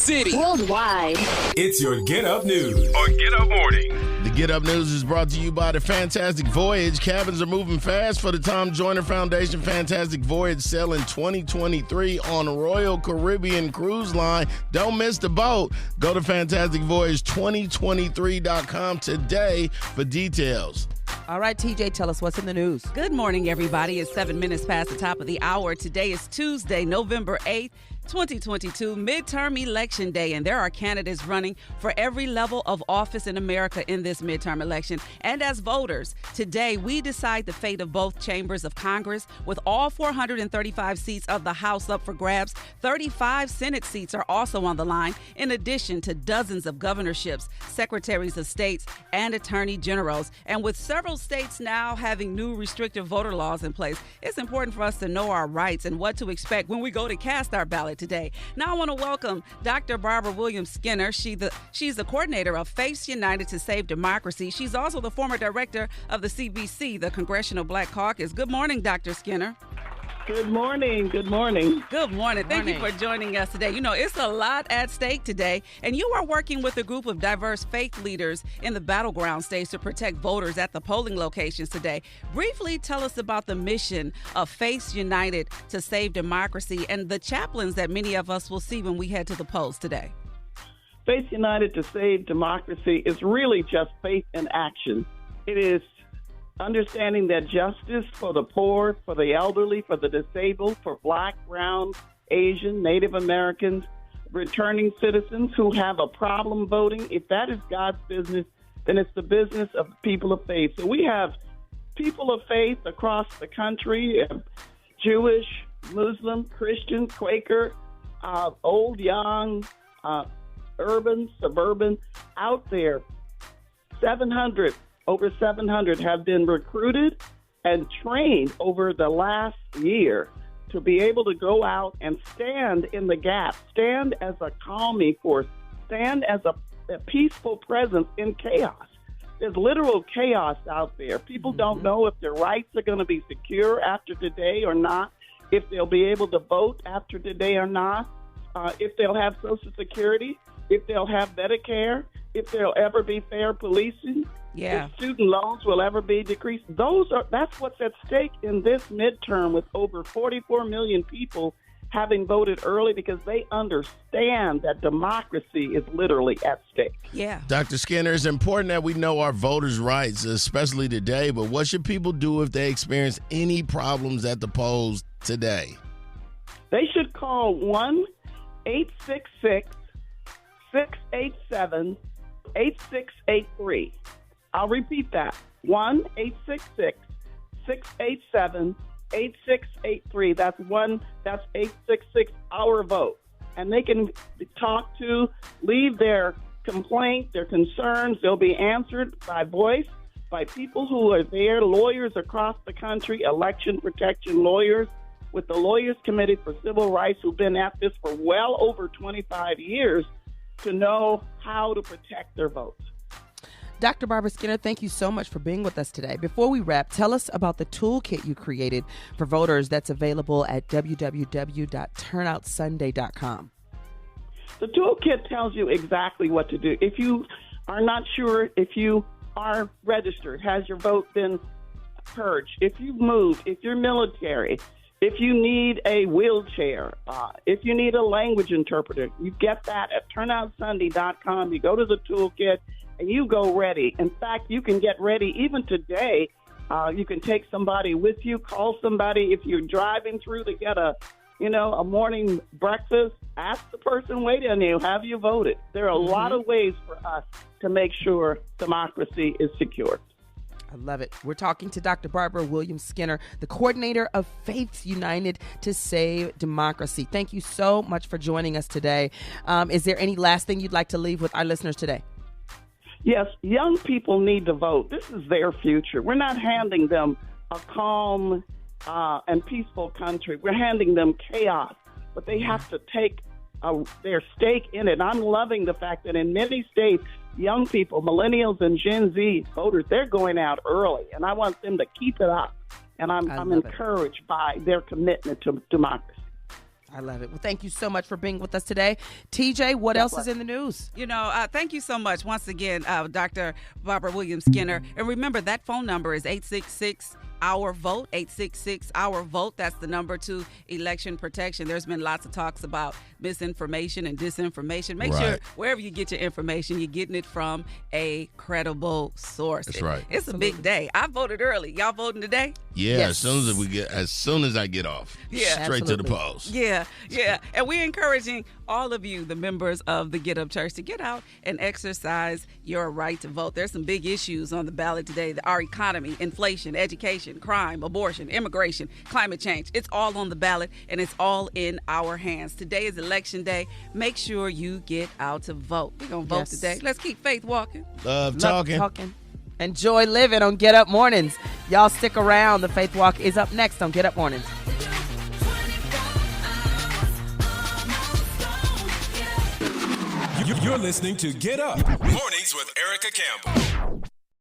city, worldwide. It's your Get Up News on Get Up Morning. The Get Up News is brought to you by the Fantastic Voyage. Cabins are moving fast for the Tom Joyner Foundation Fantastic Voyage sailing 2023 on Royal Caribbean Cruise Line. Don't miss the boat. Go to fantasticvoyage2023.com today for details. All right, TJ, tell us what's in the news. Good morning, everybody. It's 7 minutes past the top of the hour. Today is Tuesday, November 8th. 2022 midterm election day, and there are candidates running for every level of office in America in this midterm election. And as voters, today we decide the fate of both chambers of Congress, with all 435 seats of the House up for grabs. 35 Senate seats are also on the line, in addition to dozens of governorships, secretaries of states, and attorney generals. And with several states now having new restrictive voter laws in place, it's important for us to know our rights and what to expect when we go to cast our ballot today. Now I want to welcome Dr. Barbara Williams-Skinner. She's the coordinator of Faiths United to Save Democracy. She's also the former director of the CBC, the Congressional Black Caucus. Good morning, Dr. Skinner. Good morning. Good morning. Good morning. Thank you for joining us today. You know, it's a lot at stake today, and you are working with a group of diverse faith leaders in the battleground states to protect voters at the polling locations today. Briefly tell us about the mission of Faiths United to Save Democracy and the chaplains that many of us will see when we head to the polls today. Faiths United to Save Democracy is really just faith in action. It is understanding that justice for the poor, for the elderly, for the disabled, for Black, brown, Asian, Native Americans, returning citizens who have a problem voting, if that is God's business, then it's the business of people of faith. So we have people of faith across the country, Jewish, Muslim, Christian, Quaker, old, young, urban, suburban, out there. Over 700 have been recruited and trained over the last year to be able to go out and stand in the gap, stand as a calming force, stand as a peaceful presence in chaos. There's literal chaos out there. People don't know if their rights are going to be secure after today or not, if they'll be able to vote after today or not, if they'll have Social Security, if they'll have Medicare, if there'll ever be fair policing. Yeah. If student loans will ever be decreased. That's what's at stake in this midterm, with over 44 million people having voted early because they understand that democracy is literally at stake. Yeah. Dr. Skinner, it's important that we know our voters' rights, especially today, but what should people do if they experience any problems at the polls today? They should call 1-866-687-8683. I'll repeat that, 1-866-687-8683. That's 866 our vote. And they can leave their complaint, their concerns. They'll be answered by voice, by people who are there, lawyers across the country, election protection lawyers, with the Lawyers Committee for Civil Rights, who've been at this for well over 25 years, to know how to protect their votes. Dr. Barbara Skinner, thank you so much for being with us today. Before we wrap, tell us about the toolkit you created for voters that's available at www.turnoutsunday.com. The toolkit tells you exactly what to do. If you are not sure if you are registered, has your vote been purged, if you've moved, if you're military, if you need a wheelchair, if you need a language interpreter, you get that at turnoutsunday.com. You go to the toolkit and you go ready. In fact, you can get ready even today. You can take somebody with you, call somebody. If you're driving through to get a morning breakfast, ask the person waiting on you, have you voted? There are a lot of ways for us to make sure democracy is secure. I love it. We're talking to Dr. Barbara Williams-Skinner, the coordinator of Faiths United to Save Democracy. Thank you so much for joining us today. Is there any last thing you'd like to leave with our listeners today? Yes, young people need to vote. This is their future. We're not handing them a calm and peaceful country. We're handing them chaos, but they have to take their stake in it. I'm loving the fact that in many states, young people, millennials and Gen Z voters, they're going out early, and I want them to keep it up. And I'm encouraged by their commitment to democracy. I love it. Well, thank you so much for being with us today. TJ, what else is in the news? Thank you so much once again, Dr. Barbara Williams Skinner. And remember, that phone number is 866-OUR-VOTE, 866-OUR-VOTE. That's the number to election protection. There's been lots of talks about misinformation and disinformation. Make sure wherever you get your information, you're getting it from a credible source. That's right. It's a big day. I voted early. Y'all voting today? Yeah, Yes. as soon as I get off. Yeah. Straight to the Absolutely. polls. Yeah. And we're encouraging all of you, the members of the Get Up Church, to get out and exercise your right to vote. There's some big issues on the ballot today. Our economy, inflation, education, crime, abortion, immigration, climate change. It's all on the ballot, and it's all in our hands. Today is Election Day. Make sure you get out to vote. We're going to vote Yes. today. Let's keep faith walking. Love Love talking. talking. Enjoy living on Get Up Mornings. Y'all stick around. The Faith Walk is up next on Get Up Mornings. You're listening to Get Up Mornings with Erica Campbell.